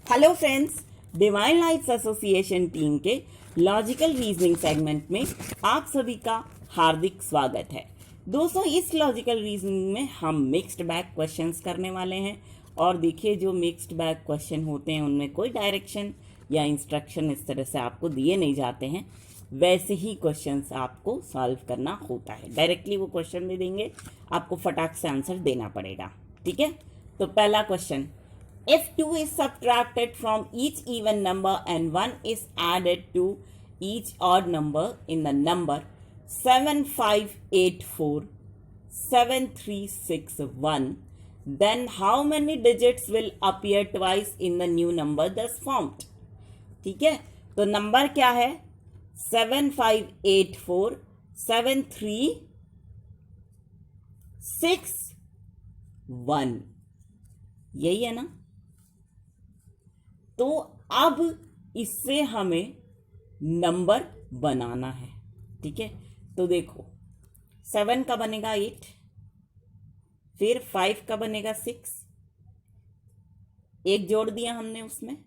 Hello friends, divine lights association team के logical reasoning segment में आप सभी का हार्दिक स्वागत है। दोस्तों, इस लॉजिकल रीजनिंग में हम मिक्स्ड बैग क्वेश्चंस करने वाले हैं और देखिए, जो मिक्स्ड बैग क्वेश्चन होते हैं उनमें कोई डायरेक्शन या इंस्ट्रक्शन इस तरह से आपको दिए नहीं जाते हैं। वैसे ही क्वेश्चंस आपको सॉल्व करना होता है। डायरेक्टली वो क्वेश्चन दे देंगे, आपको फटाक से आंसर देना पड़ेगा। ठीक है, तो पहला question, if 2 is subtracted from each even number and 1 is added to each odd number in the number 75847361, then how many digits will appear twice in the new number thus formed? ठीक है, तो number क्या है? 75847361, यही है ना? तो अब इससे हमें नंबर बनाना है। ठीक है, तो देखो, 7 का बनेगा 8, फिर 5 का बनेगा 6, एक जोड़ दिया हमने उसमें,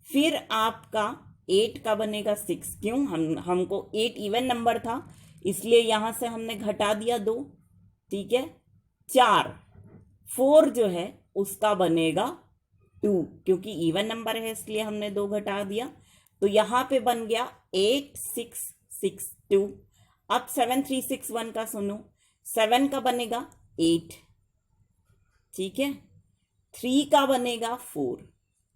फिर आपका 8 का बनेगा 6। क्यों? हमको 8 इवन नंबर था, इसलिए यहां से हमने घटा दिया 2। ठीक है, 4 जो है उसका बनेगा 2, क्योंकि इवन नंबर है इसलिए हमने 2 घटा दिया। तो यहां पे बन गया 8662। अब 7361 का सुनो, 7 का बनेगा 8, ठीक है, 3 का बनेगा 4।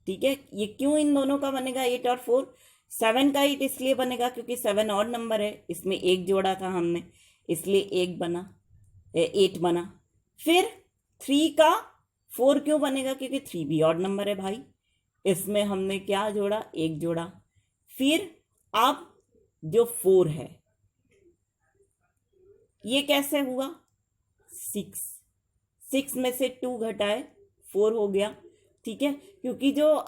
ठीक है, ये क्यों इन दोनों का बनेगा 8 और 4? 7 का 8 इसलिए बनेगा क्योंकि 7 और नंबर है, इसमें एक जोड़ा था हमने, इसलिए 8 बना। फिर 3 का 4 क्यों बनेगा? क्योंकि 3 भी ऑड नंबर है भाई, इसमें हमने क्या जोड़ा? एक जोड़ा। फिर अब जो 4 है ये कैसे हुआ? 6 में से 2 घटाए 4 हो गया। ठीक है, क्योंकि जो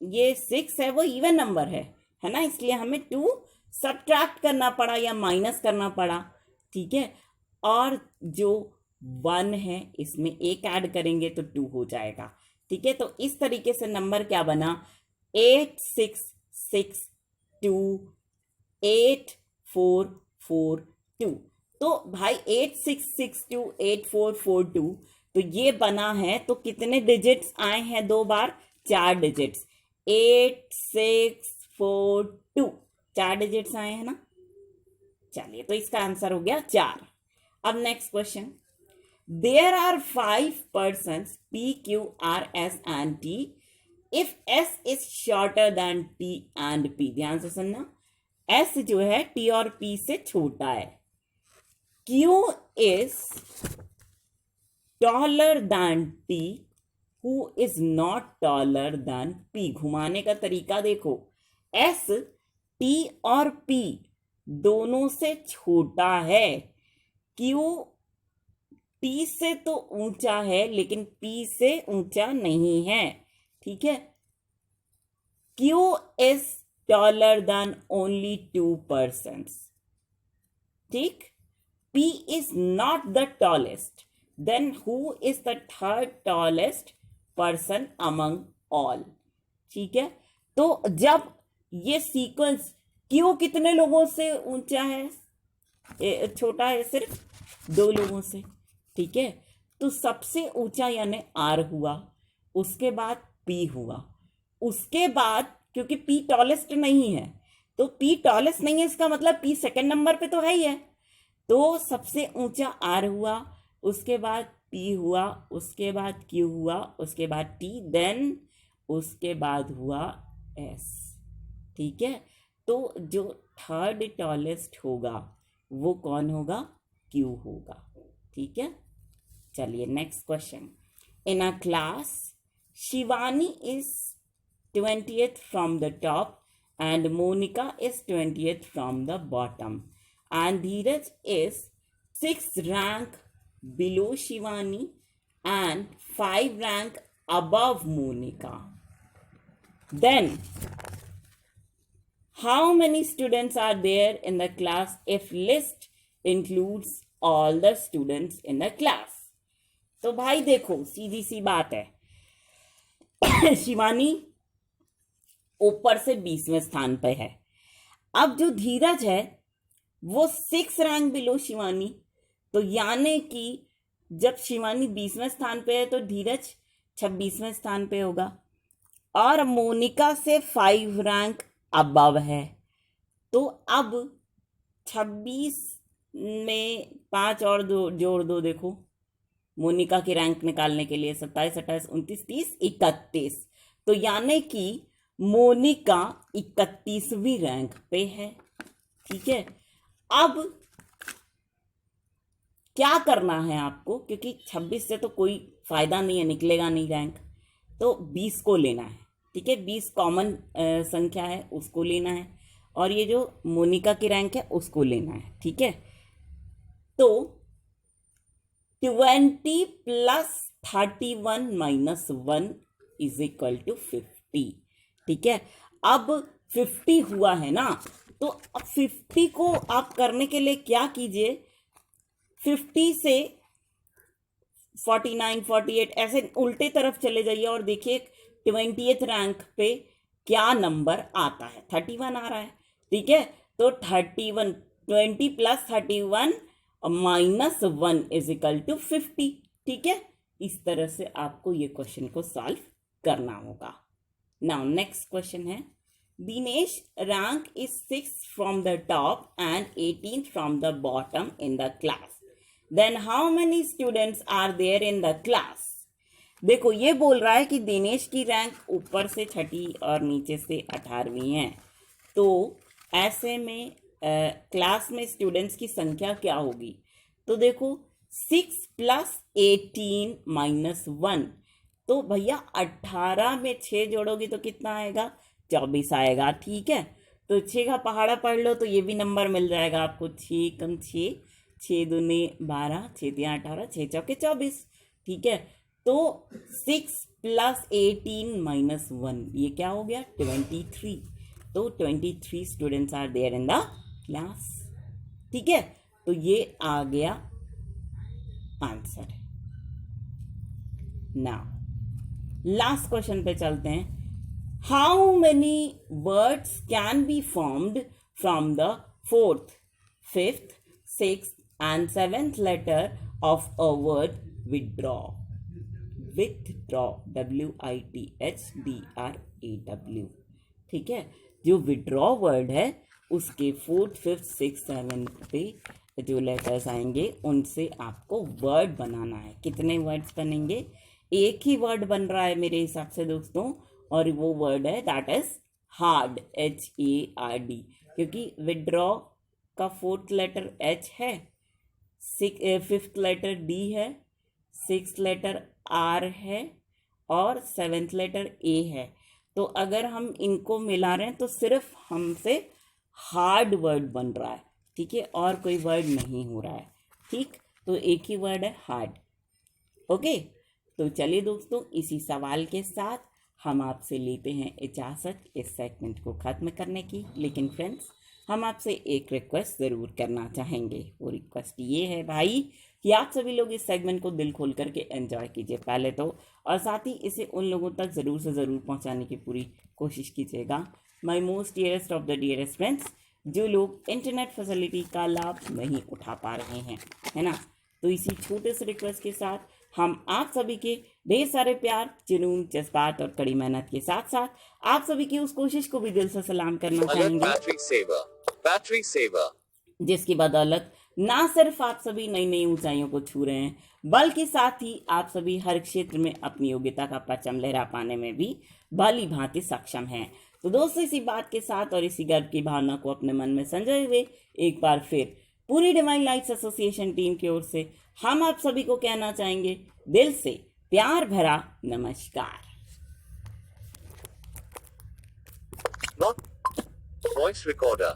ये 6 है वो इवन नंबर है ना, इसलिए हमें 2 सब्ट्रैक्ट करना पड़ा या माइनस करना पड़ा। ठीक है, और जो 1 है इसमें एक ऐड करेंगे तो 2 हो जाएगा। ठीक है, तो इस तरीके से नंबर क्या बना? 86628442। तो भाई 86628442, तो ये बना है, तो कितने डिजिट्स आए हैं? 2 बार, 4 डिजिट्स। 8642, 4 डिजिट्स आए हैं ना। चलिए, तो इसका आंसर हो गया 4। अब next question, there are 5 persons P, Q, R, S and T if S is shorter than T and P। ध्यान से सुनना, S जो है T और P से छोटा है, Q is taller than T, who is not taller than P। घुमाने का तरीका देखो, S T और P दोनों से छोटा है, Q T से तो ऊंचा है लेकिन P से ऊंचा नहीं है। ठीक है, Q is taller than only 2 persons। ठीक, P is not the tallest, then who is the third tallest person among all। ठीक है, तो जब ये सीक्वेंस, Q कितने लोगों से ऊंचा है? छोटा है सिर्फ 2 लोगों से। ठीक है, तो सबसे ऊंचा यानी R हुआ, उसके बाद P हुआ, उसके बाद क्योंकि P टॉलेस्ट नहीं है, तो P टॉलेस्ट नहीं है, इसका मतलब P सेकंड नंबर पे तो है ही है, तो सबसे ऊंचा R हुआ, उसके बाद P हुआ, उसके बाद Q हुआ, उसके बाद T, देन उसके बाद हुआ S। ठीक है, तो जो थर्ड टॉलेस्ट होगा वो कौन होगा? Q होगा। ठीक है, चलिए next question, in a class Shivani is 20th from the top and Monika is 20th from the bottom and Dheeraj is 6th rank below Shivani and 5 rank above Monika, then how many students are there in the class if list includes all the students in the class। तो भाई देखो, सीधी सी बात है, शिवानी ऊपर से 20वें स्थान पे है। अब जो धीरज है वो 6 रैंक बिलो शिवानी, तो यानी कि जब शिवानी 20वें स्थान पे है तो धीरज 26वें स्थान पे होगा, और मोनिका से 5 रैंक अबव है। तो अब 26 में 5 और दो जोड़ दो, देखो मोनिका की रैंक निकालने के लिए 27, 28, 29, 30, 31, तो यानी कि मोनिका 31वीं रैंक पे है। ठीक है, अब क्या करना है आपको, क्योंकि 26 से तो कोई फायदा नहीं है, निकलेगा नहीं रैंक, तो 20 को लेना है। ठीक है, 20 कॉमन संख्या है, उसको लेना है, और ये जो मोनिका की रैंक है उसको लेना है। ठीक है, तो 20 plus 31 minus 1 is equal to 50। ठीक है, अब 50 हुआ है ना, तो अब 50 को आप करने के लिए क्या कीजिए, 50 से 49, 48 ऐसे उल्टे तरफ चले जाइए और देखिए 20th रैंक पे क्या नंबर आता है, 31 आ रहा है। ठीक है, तो 31, 20 plus 31 minus 1 is equal to 50। ठीक है, इस तरह से आपको ये क्वेश्चन को सॉल्व करना होगा। नाउ नेक्स्ट क्वेश्चन है, Dinesh rank is 6 from the top and 18 from the bottom in the class, then how many students are there in the class. देखो ये बोल रहा है कि दिनेश की रैंक ऊपर से 6ठी और नीचे से 18वीं है, तो ऐसे में क्लास में स्टूडेंट्स की संख्या क्या होगी। तो देखो 6 प्लस 18 माइनस 1, तो भैया 18 में 6 जोड़ोगे तो कितना आएगा, 24 आएगा। ठीक है, तो 6 का पहाड़ा पढ़ लो तो ये भी नंबर मिल जाएगा आपको, 6 कम 6, 6 दूनी 12, 6 तिया 18, 6 चौके 24। ठीक है, तो 6 प्लस 18 माइनस 1 ये क्या हो गया, 23। तो 23 students are there in the class. ठीक है, तो ये आ गया आंसर। नाउ लास्ट क्वेश्चन पे चलते हैं, how many words can be formed from the 4th, 5th, 6th and 7th letter of a word withdraw, withdraw, WITHDRAW। ठीक है, जो विड्रॉ वर्ड है उसके 4th, 5th, 6th, 7th पे जो लेटर्स आएंगे उनसे आपको वर्ड बनाना है। कितने वर्ड्स बनेंगे, एक ही वर्ड बन रहा है मेरे हिसाब से दोस्तों, और वो वर्ड है दैट इज हार्ड, HARD, क्योंकि विड्रॉ का 4th लेटर H है, 5th लेटर D है, 6th लेटर R है और 7th लेटर A है। तो अगर हम इनको मिला रहे हैं तो सिर्फ हमसे हार्ड वर्ड बन रहा है। ठीक है, और कोई वर्ड नहीं हो रहा है। ठीक, तो एक ही वर्ड है हार्ड। ओके, तो चलिए दोस्तों, इसी सवाल के साथ हम आपसे लेते हैं इजाज़त इस सेगमेंट को ख़त्म करने की। लेकिन फ्रेंड्स, हम आपसे एक रिक्वेस्ट ज़रूर करना चाहेंगे। वो रिक्वेस्ट ये है भाई कि आप सभी लोग इस सेगमेंट को दिल खोल करके एंजॉय कीजिए पहले तो, और साथ ही इसे उन लोगों तक ज़रूर से ज़रूर पहुंचाने की पूरी कोशिश कीजिएगा। My most dearest of the dearest friends, जो लोग इंटरनेट फैसिलिटी का लाभ नहीं उठा पा रहे हैं, है ना, तो इसी छोटे से रिक्वेस्ट के साथ हम आप सभी के ढेर सारे प्यार, जुनून, जज्बात और कड़ी मेहनत के साथ साथ आप सभी की उस कोशिश को भी दिल से सलाम करना चाहेंगे, बैटरी सेवर, जिसकी बदौलत ना सिर्फ आप सभी नई नई ऊंचाइयों को छू रहे हैं, बल्कि साथ ही आप सभी हर क्षेत्र में अपनी योग्यता का परचम लहरा पाने में भी भली भांति सक्षम हैं। तो दोस्तों, इसी बात के साथ और इसी गर्व की भावना को अपने मन में संजोए हुए एक बार फिर पूरी डिवाइन लाइट्स एसोसिएशन टीम की ओर से हम आप सभी को कहना चाहेंगे दिल से प्यार भरा नमस्कार। Not voice recorder.